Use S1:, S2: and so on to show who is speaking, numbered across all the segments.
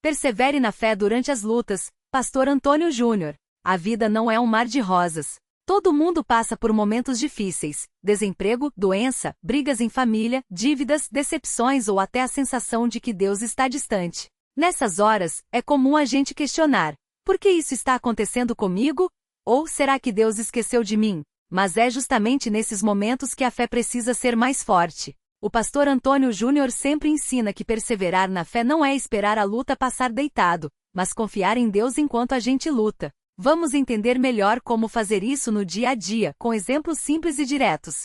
S1: Persevere na fé durante as lutas. Pastor Antônio Júnior. A vida não é um mar de rosas. Todo mundo passa por momentos difíceis: desemprego, doença, brigas em família, dívidas, decepções ou até a sensação de que Deus está distante. Nessas horas, é comum a gente questionar: por que isso está acontecendo comigo? Ou será que Deus esqueceu de mim? Mas é justamente nesses momentos que a fé precisa ser mais forte. O pastor Antônio Júnior sempre ensina que perseverar na fé não é esperar a luta passar deitado, mas confiar em Deus enquanto a gente luta. Vamos entender melhor como fazer isso no dia a dia, com exemplos simples e diretos.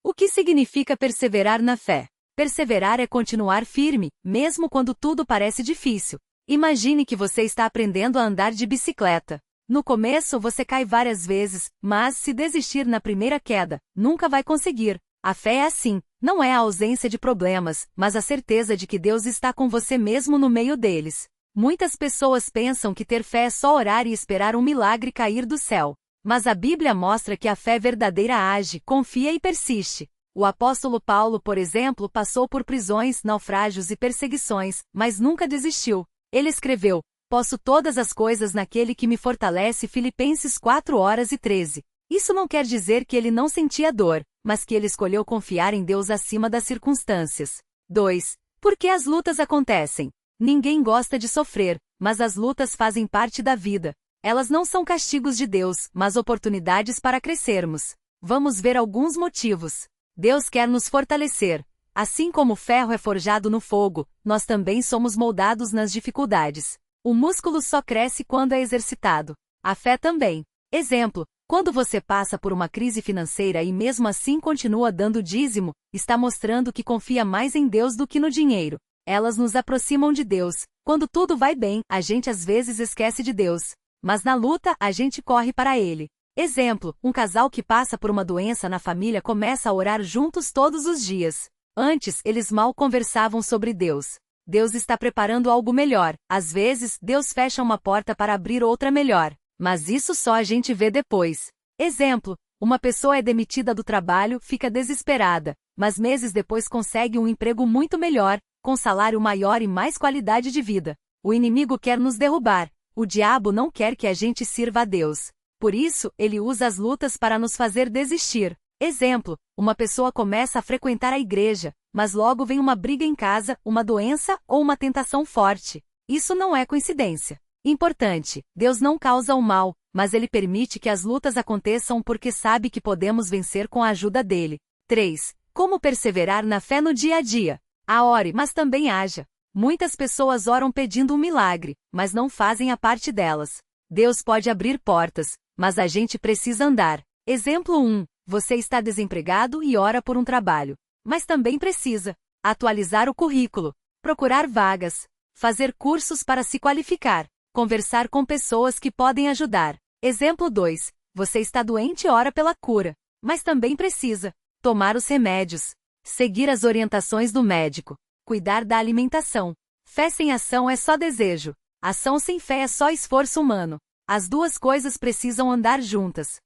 S1: O que significa perseverar na fé? Perseverar é continuar firme, mesmo quando tudo parece difícil. Imagine que você está aprendendo a andar de bicicleta. No começo você cai várias vezes, mas se desistir na primeira queda, nunca vai conseguir. A fé é assim, não é a ausência de problemas, mas a certeza de que Deus está com você mesmo no meio deles. Muitas pessoas pensam que ter fé é só orar e esperar um milagre cair do céu. Mas a Bíblia mostra que a fé verdadeira age, confia e persiste. O apóstolo Paulo, por exemplo, passou por prisões, naufrágios e perseguições, mas nunca desistiu. Ele escreveu: "Posso todas as coisas naquele que me fortalece", Filipenses 4:13. Isso não quer dizer que ele não sentia dor, mas que ele escolheu confiar em Deus acima das circunstâncias. 2. Por que as lutas acontecem? Ninguém gosta de sofrer, mas as lutas fazem parte da vida. Elas não são castigos de Deus, mas oportunidades para crescermos. Vamos ver alguns motivos. Deus quer nos fortalecer. Assim como o ferro é forjado no fogo, nós também somos moldados nas dificuldades. O músculo só cresce quando é exercitado. A fé também. Exemplo: quando você passa por uma crise financeira e mesmo assim continua dando dízimo, está mostrando que confia mais em Deus do que no dinheiro. Elas nos aproximam de Deus. Quando tudo vai bem, a gente às vezes esquece de Deus. Mas na luta, a gente corre para Ele. Exemplo: um casal que passa por uma doença na família começa a orar juntos todos os dias. Antes, eles mal conversavam sobre Deus. Deus está preparando algo melhor. Às vezes, Deus fecha uma porta para abrir outra melhor. Mas isso só a gente vê depois. Exemplo: uma pessoa é demitida do trabalho, fica desesperada, mas meses depois consegue um emprego muito melhor, com salário maior e mais qualidade de vida. O inimigo quer nos derrubar. O diabo não quer que a gente sirva a Deus. Por isso, ele usa as lutas para nos fazer desistir. Exemplo: uma pessoa começa a frequentar a igreja, mas logo vem uma briga em casa, uma doença ou uma tentação forte. Isso não é coincidência. Importante: Deus não causa o mal, mas Ele permite que as lutas aconteçam porque sabe que podemos vencer com a ajuda dele. 3. Como perseverar na fé no dia a dia? Ore, mas também haja. Muitas pessoas oram pedindo um milagre, mas não fazem a parte delas. Deus pode abrir portas, mas a gente precisa andar. Exemplo 1. Você está desempregado e ora por um trabalho. Mas também precisa atualizar o currículo, procurar vagas, fazer cursos para se qualificar, conversar com pessoas que podem ajudar. Exemplo 2. Você está doente e ora pela cura. Mas também precisa tomar os remédios, seguir as orientações do médico, cuidar da alimentação. Fé sem ação é só desejo. Ação sem fé é só esforço humano. As duas coisas precisam andar juntas.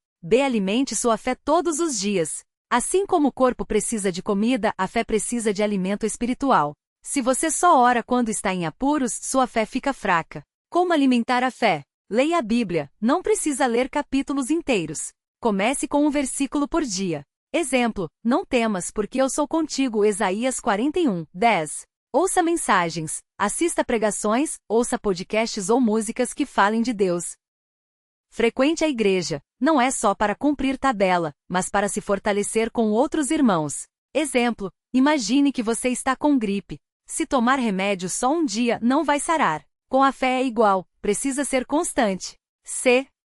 S1: Alimente sua fé todos os dias. Assim como o corpo precisa de comida, a fé precisa de alimento espiritual. Se você só ora quando está em apuros, sua fé fica fraca. Como alimentar a fé? Leia a Bíblia, não precisa ler capítulos inteiros. Comece com um versículo por dia. Exemplo: não temas porque eu sou contigo, Isaías 41:10. Ouça mensagens, assista pregações, ouça podcasts ou músicas que falem de Deus. Frequente a igreja, não é só para cumprir tabela, mas para se fortalecer com outros irmãos. Exemplo: imagine que você está com gripe. Se tomar remédio só um dia, não vai sarar. Com a fé é igual, precisa ser constante.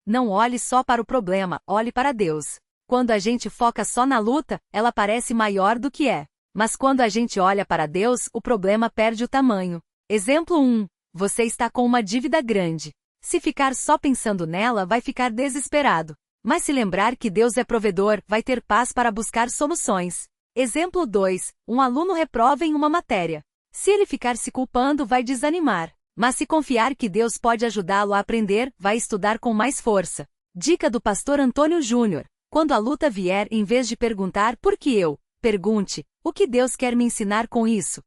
S1: Não olhe só para o problema, olhe para Deus. Quando a gente foca só na luta, ela parece maior do que é. Mas quando a gente olha para Deus, o problema perde o tamanho. Exemplo 1. Você está com uma dívida grande. Se ficar só pensando nela, vai ficar desesperado. Mas se lembrar que Deus é provedor, vai ter paz para buscar soluções. Exemplo 2. Um aluno reprova em uma matéria. Se ele ficar se culpando, vai desanimar. Mas se confiar que Deus pode ajudá-lo a aprender, vai estudar com mais força. Dica do pastor Antônio Júnior: quando a luta vier, em vez de perguntar por que eu, pergunte: o que Deus quer me ensinar com isso?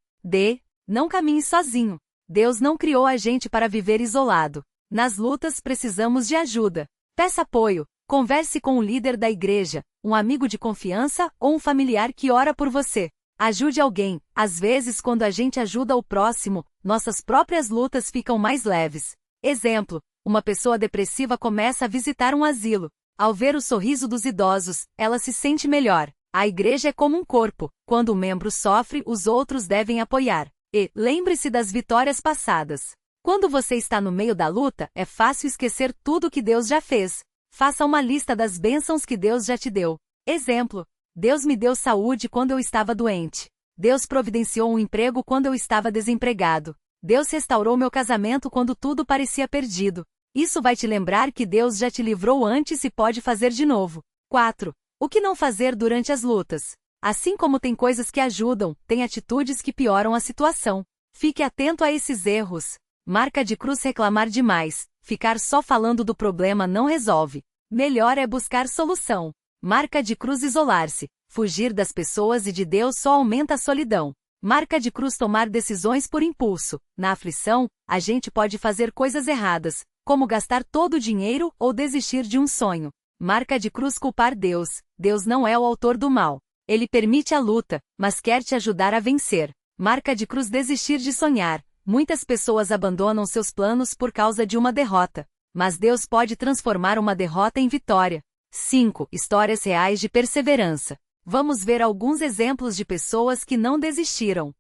S1: Não caminhe sozinho. Deus não criou a gente para viver isolado. Nas lutas precisamos de ajuda. Peça apoio, converse com um líder da igreja, um amigo de confiança ou um familiar que ora por você. Ajude alguém. Às vezes, quando a gente ajuda o próximo, nossas próprias lutas ficam mais leves. Exemplo: uma pessoa depressiva começa a visitar um asilo. Ao ver o sorriso dos idosos, ela se sente melhor. A igreja é como um corpo. Quando um membro sofre, os outros devem apoiar. E lembre-se das vitórias passadas. Quando você está no meio da luta, é fácil esquecer tudo que Deus já fez. Faça uma lista das bênçãos que Deus já te deu. Exemplo: Deus me deu saúde quando eu estava doente. Deus providenciou um emprego quando eu estava desempregado. Deus restaurou meu casamento quando tudo parecia perdido. Isso vai te lembrar que Deus já te livrou antes e pode fazer de novo. 4. O que não fazer durante as lutas? Assim como tem coisas que ajudam, tem atitudes que pioram a situação. Fique atento a esses erros. Marca de cruz: reclamar demais. Ficar só falando do problema não resolve. Melhor é buscar solução. Marca de cruz: isolar-se. Fugir das pessoas e de Deus só aumenta a solidão. Marca de cruz: tomar decisões por impulso. Na aflição, a gente pode fazer coisas erradas, como gastar todo o dinheiro ou desistir de um sonho. Marca de cruz: culpar Deus. Deus não é o autor do mal. Ele permite a luta, mas quer te ajudar a vencer. Marca de cruz: desistir de sonhar. Muitas pessoas abandonam seus planos por causa de uma derrota. Mas Deus pode transformar uma derrota em vitória. 5. Histórias reais de perseverança. Vamos ver alguns exemplos de pessoas que não desistiram.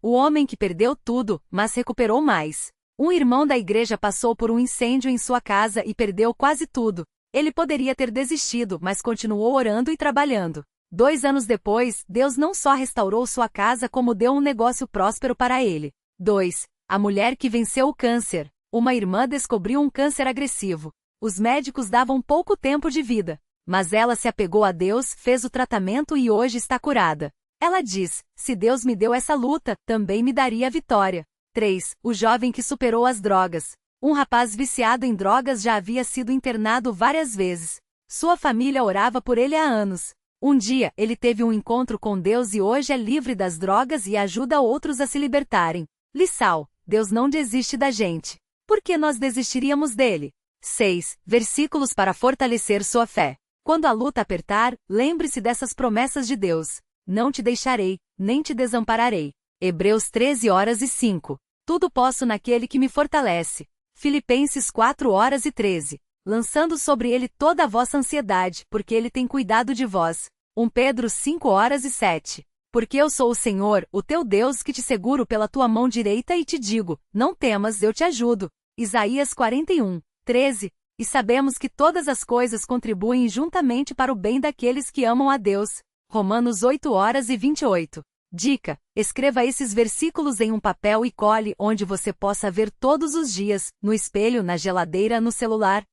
S1: O homem que perdeu tudo, mas recuperou mais. Um irmão da igreja passou por um incêndio em sua casa e perdeu quase tudo. Ele poderia ter desistido, mas continuou orando e trabalhando. 2 anos depois, Deus não só restaurou sua casa como deu um negócio próspero para ele. 2. A mulher que venceu o câncer. Uma irmã descobriu um câncer agressivo. Os médicos davam pouco tempo de vida. Mas ela se apegou a Deus, fez o tratamento e hoje está curada. Ela diz: se Deus me deu essa luta, também me daria a vitória. 3. O jovem que superou as drogas. Um rapaz viciado em drogas já havia sido internado várias vezes. Sua família orava por ele há anos. Um dia, ele teve um encontro com Deus e hoje é livre das drogas e ajuda outros a se libertarem. Lição: Deus não desiste da gente. Por que nós desistiríamos dele? 6. Versículos para fortalecer sua fé. Quando a luta apertar, lembre-se dessas promessas de Deus. Não te deixarei, nem te desampararei. Hebreus 13:05. Tudo posso naquele que me fortalece. Filipenses 4:13. Lançando sobre ele toda a vossa ansiedade, porque ele tem cuidado de vós. 1 Pedro 5:7. Porque eu sou o Senhor, o teu Deus, que te seguro pela tua mão direita e te digo: não temas, eu te ajudo. Isaías 41:13. E sabemos que todas as coisas contribuem juntamente para o bem daqueles que amam a Deus. Romanos 8:28. Dica: escreva esses versículos em um papel e cole onde você possa ver todos os dias, no espelho, na geladeira, no celular.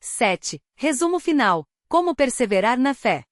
S1: 7. Resumo final. Como perseverar na fé?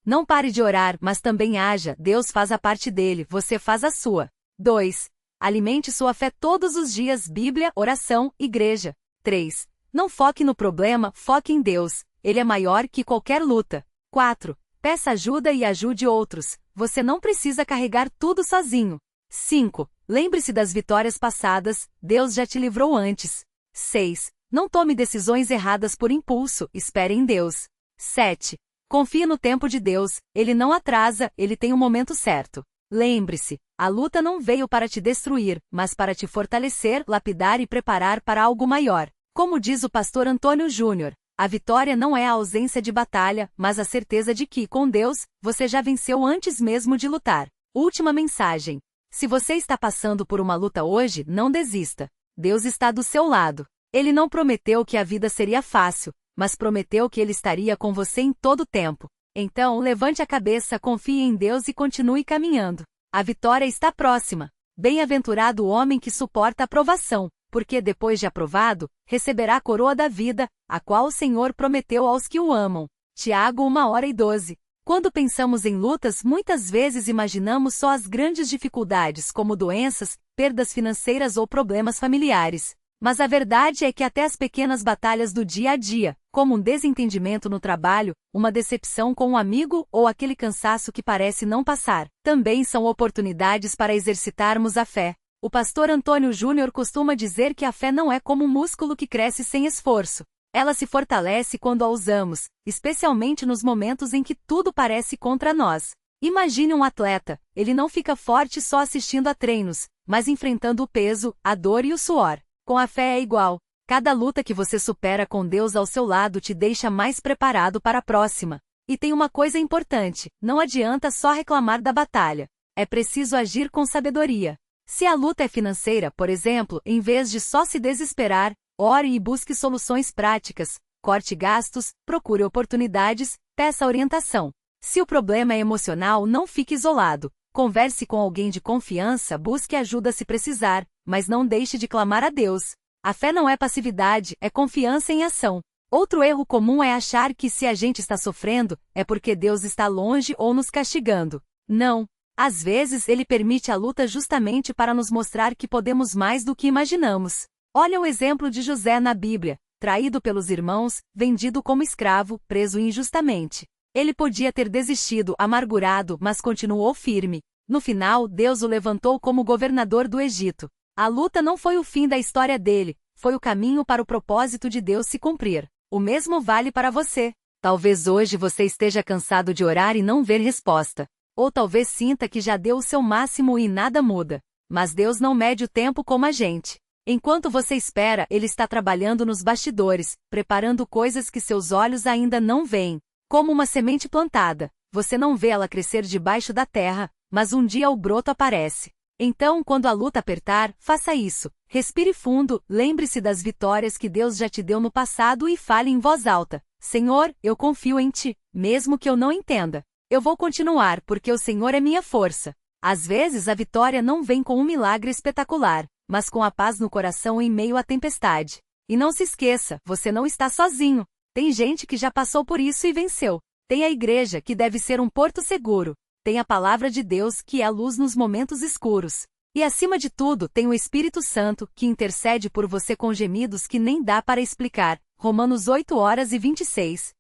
S1: Não pare de orar, mas também haja. Deus faz a parte dele, você faz a sua. 2. Alimente sua fé todos os dias: Bíblia, oração, igreja. 3. Não foque no problema, foque em Deus. Ele é maior que qualquer luta. 4. Peça ajuda e ajude outros. Você não precisa carregar tudo sozinho. 5. Lembre-se das vitórias passadas, Deus já te livrou antes. 6. Não tome decisões erradas por impulso, espere em Deus. 7. Confie no tempo de Deus, Ele não atrasa, Ele tem o momento certo. Lembre-se, a luta não veio para te destruir, mas para te fortalecer, lapidar e preparar para algo maior. Como diz o pastor Antônio Júnior, a vitória não é a ausência de batalha, mas a certeza de que, com Deus, você já venceu antes mesmo de lutar. Última mensagem. Se você está passando por uma luta hoje, não desista. Deus está do seu lado. Ele não prometeu que a vida seria fácil, mas prometeu que Ele estaria com você em todo o tempo. Então, levante a cabeça, confie em Deus e continue caminhando. A vitória está próxima. Bem-aventurado o homem que suporta a provação, porque depois de aprovado, receberá a coroa da vida, a qual o Senhor prometeu aos que o amam. Tiago 1:12. Quando pensamos em lutas, muitas vezes imaginamos só as grandes dificuldades, como doenças, perdas financeiras ou problemas familiares. Mas a verdade é que até as pequenas batalhas do dia a dia, como um desentendimento no trabalho, uma decepção com um amigo ou aquele cansaço que parece não passar, também são oportunidades para exercitarmos a fé. O pastor Antônio Júnior costuma dizer que a fé não é como um músculo que cresce sem esforço. Ela se fortalece quando a usamos, especialmente nos momentos em que tudo parece contra nós. Imagine um atleta, ele não fica forte só assistindo a treinos, mas enfrentando o peso, a dor e o suor. Com a fé é igual. Cada luta que você supera com Deus ao seu lado te deixa mais preparado para a próxima. E tem uma coisa importante, não adianta só reclamar da batalha. É preciso agir com sabedoria. Se a luta é financeira, por exemplo, em vez de só se desesperar, ore e busque soluções práticas, corte gastos, procure oportunidades, peça orientação. Se o problema é emocional, não fique isolado. Converse com alguém de confiança, busque ajuda se precisar, mas não deixe de clamar a Deus. A fé não é passividade, é confiança em ação. Outro erro comum é achar que se a gente está sofrendo, é porque Deus está longe ou nos castigando. Não. Às vezes Ele permite a luta justamente para nos mostrar que podemos mais do que imaginamos. Olha o exemplo de José na Bíblia, traído pelos irmãos, vendido como escravo, preso injustamente. Ele podia ter desistido, amargurado, mas continuou firme. No final, Deus o levantou como governador do Egito. A luta não foi o fim da história dele, foi o caminho para o propósito de Deus se cumprir. O mesmo vale para você. Talvez hoje você esteja cansado de orar e não ver resposta. Ou talvez sinta que já deu o seu máximo e nada muda. Mas Deus não mede o tempo como a gente. Enquanto você espera, Ele está trabalhando nos bastidores, preparando coisas que seus olhos ainda não veem. Como uma semente plantada, você não vê ela crescer debaixo da terra, mas um dia o broto aparece. Então, quando a luta apertar, faça isso. Respire fundo, lembre-se das vitórias que Deus já te deu no passado e fale em voz alta: Senhor, eu confio em Ti, mesmo que eu não entenda. Eu vou continuar porque o Senhor é minha força. Às vezes a vitória não vem com um milagre espetacular, mas com a paz no coração em meio à tempestade. E não se esqueça, você não está sozinho. Tem gente que já passou por isso e venceu. Tem a igreja, que deve ser um porto seguro. Tem a palavra de Deus, que é a luz nos momentos escuros. E acima de tudo, tem o Espírito Santo, que intercede por você com gemidos que nem dá para explicar. Romanos 8:26.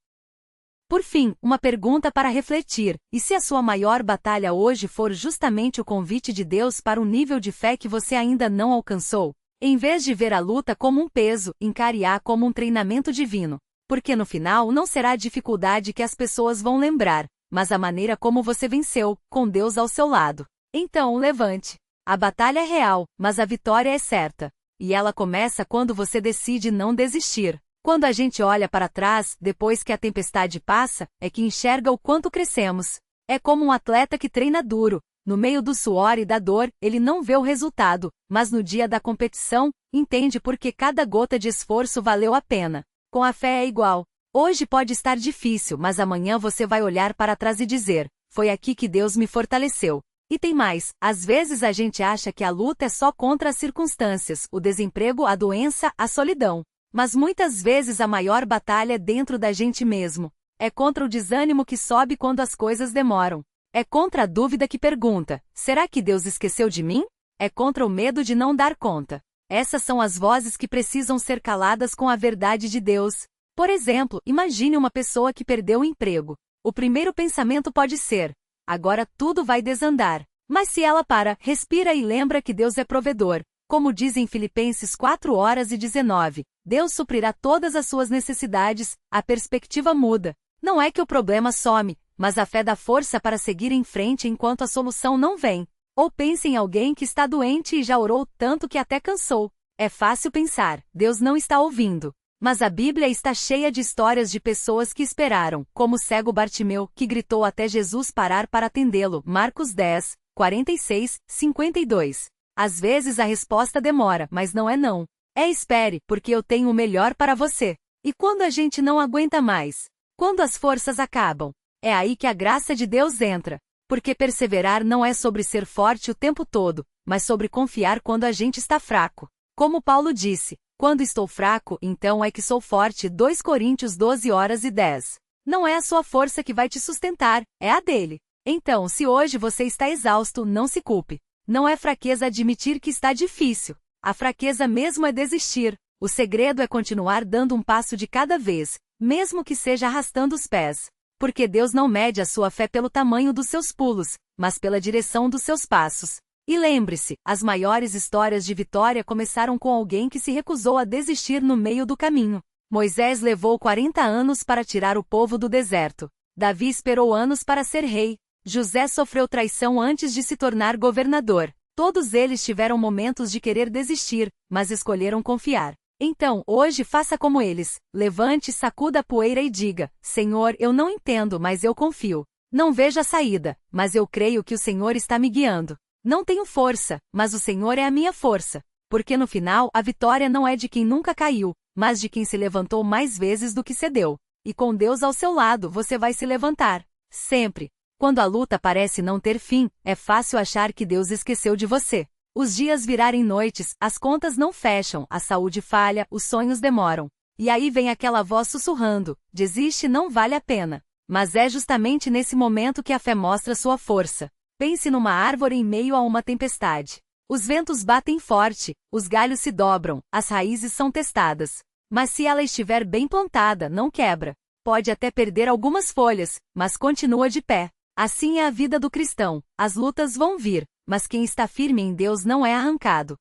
S1: Por fim, uma pergunta para refletir: e se a sua maior batalha hoje for justamente o convite de Deus para um nível de fé que você ainda não alcançou? Em vez de ver a luta como um peso, encare-a como um treinamento divino. Porque no final não será a dificuldade que as pessoas vão lembrar, mas a maneira como você venceu, com Deus ao seu lado. Então, levante. A batalha é real, mas a vitória é certa. E ela começa quando você decide não desistir. Quando a gente olha para trás, depois que a tempestade passa, é que enxerga o quanto crescemos. É como um atleta que treina duro. No meio do suor e da dor, ele não vê o resultado, mas no dia da competição, entende porque cada gota de esforço valeu a pena. Com a fé é igual. Hoje pode estar difícil, mas amanhã você vai olhar para trás e dizer: foi aqui que Deus me fortaleceu. E tem mais, às vezes a gente acha que a luta é só contra as circunstâncias, o desemprego, a doença, a solidão. Mas muitas vezes a maior batalha é dentro da gente mesmo. É contra o desânimo que sobe quando as coisas demoram. É contra a dúvida que pergunta: será que Deus esqueceu de mim? É contra o medo de não dar conta. Essas são as vozes que precisam ser caladas com a verdade de Deus. Por exemplo, imagine uma pessoa que perdeu o emprego. O primeiro pensamento pode ser: agora tudo vai desandar. Mas se ela para, respira e lembra que Deus é provedor. Como diz em Filipenses 4:19, Deus suprirá todas as suas necessidades, a perspectiva muda. Não é que o problema some, mas a fé dá força para seguir em frente enquanto a solução não vem. Ou pense em alguém que está doente e já orou tanto que até cansou. É fácil pensar: Deus não está ouvindo. Mas a Bíblia está cheia de histórias de pessoas que esperaram, como o cego Bartimeu, que gritou até Jesus parar para atendê-lo. Marcos 10:46-52. Às vezes a resposta demora, mas não é não. É espere, porque eu tenho o melhor para você. E quando a gente não aguenta mais? Quando as forças acabam? É aí que a graça de Deus entra. Porque perseverar não é sobre ser forte o tempo todo, mas sobre confiar quando a gente está fraco. Como Paulo disse: quando estou fraco, então é que sou forte. 2 Coríntios 12:10. Não é a sua força que vai te sustentar, é a dele. Então, se hoje você está exausto, não se culpe. Não é fraqueza admitir que está difícil. A fraqueza mesmo é desistir. O segredo é continuar dando um passo de cada vez, mesmo que seja arrastando os pés. Porque Deus não mede a sua fé pelo tamanho dos seus pulos, mas pela direção dos seus passos. E lembre-se, as maiores histórias de vitória começaram com alguém que se recusou a desistir no meio do caminho. Moisés levou 40 anos para tirar o povo do deserto. Davi esperou anos para ser rei. José sofreu traição antes de se tornar governador. Todos eles tiveram momentos de querer desistir, mas escolheram confiar. Então, hoje faça como eles. Levante, sacuda a poeira e diga: Senhor, eu não entendo, mas eu confio. Não vejo a saída, mas eu creio que o Senhor está me guiando. Não tenho força, mas o Senhor é a minha força. Porque no final, a vitória não é de quem nunca caiu, mas de quem se levantou mais vezes do que cedeu. E com Deus ao seu lado, você vai se levantar. Sempre. Quando a luta parece não ter fim, é fácil achar que Deus esqueceu de você. Os dias virarem noites, as contas não fecham, a saúde falha, os sonhos demoram. E aí vem aquela voz sussurrando: desiste, não vale a pena. Mas é justamente nesse momento que a fé mostra sua força. Pense numa árvore em meio a uma tempestade. Os ventos batem forte, os galhos se dobram, as raízes são testadas. Mas se ela estiver bem plantada, não quebra. Pode até perder algumas folhas, mas continua de pé. Assim é a vida do cristão. As lutas vão vir, mas quem está firme em Deus não é arrancado.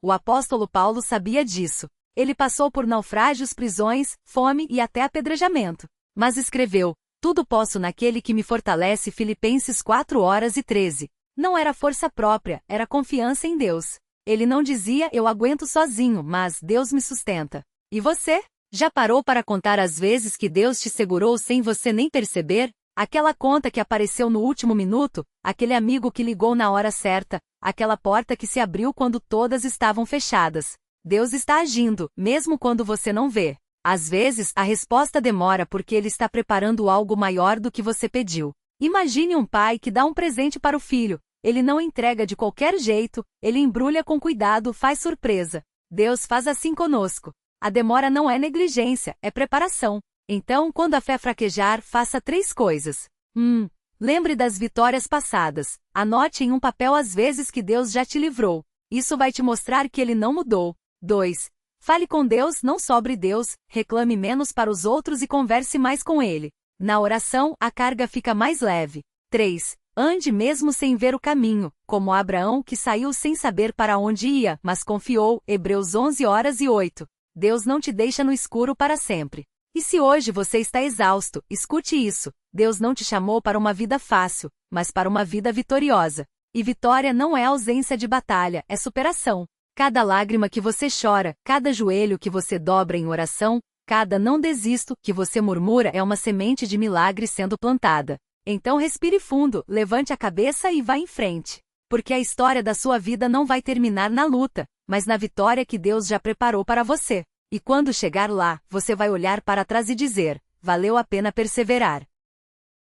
S1: O apóstolo Paulo sabia disso. Ele passou por naufrágios, prisões, fome e até apedrejamento. Mas escreveu: tudo posso naquele que me fortalece. Filipenses 4:13. Não era força própria, era confiança em Deus. Ele não dizia: eu aguento sozinho, mas Deus me sustenta. E você? Já parou para contar as vezes que Deus te segurou sem você nem perceber? Aquela conta que apareceu no último minuto, aquele amigo que ligou na hora certa, aquela porta que se abriu quando todas estavam fechadas. Deus está agindo, mesmo quando você não vê. Às vezes, a resposta demora porque Ele está preparando algo maior do que você pediu. Imagine um pai que dá um presente para o filho. Ele não entrega de qualquer jeito, ele embrulha com cuidado, faz surpresa. Deus faz assim conosco. A demora não é negligência, é preparação. Então, quando a fé fraquejar, faça 3 coisas. 1. Lembre das vitórias passadas. Anote em um papel as vezes que Deus já te livrou. Isso vai te mostrar que Ele não mudou. 2. Fale com Deus, não sobre Deus, reclame menos para os outros e converse mais com Ele. Na oração, a carga fica mais leve. 3. Ande mesmo sem ver o caminho, como Abraão que saiu sem saber para onde ia, mas confiou. Hebreus 11:08. Deus não te deixa no escuro para sempre. E se hoje você está exausto, escute isso: Deus não te chamou para uma vida fácil, mas para uma vida vitoriosa. E vitória não é ausência de batalha, é superação. Cada lágrima que você chora, cada joelho que você dobra em oração, cada não desisto que você murmura é uma semente de milagre sendo plantada. Então respire fundo, levante a cabeça e vá em frente. Porque a história da sua vida não vai terminar na luta, mas na vitória que Deus já preparou para você. E quando chegar lá, você vai olhar para trás e dizer: valeu a pena perseverar.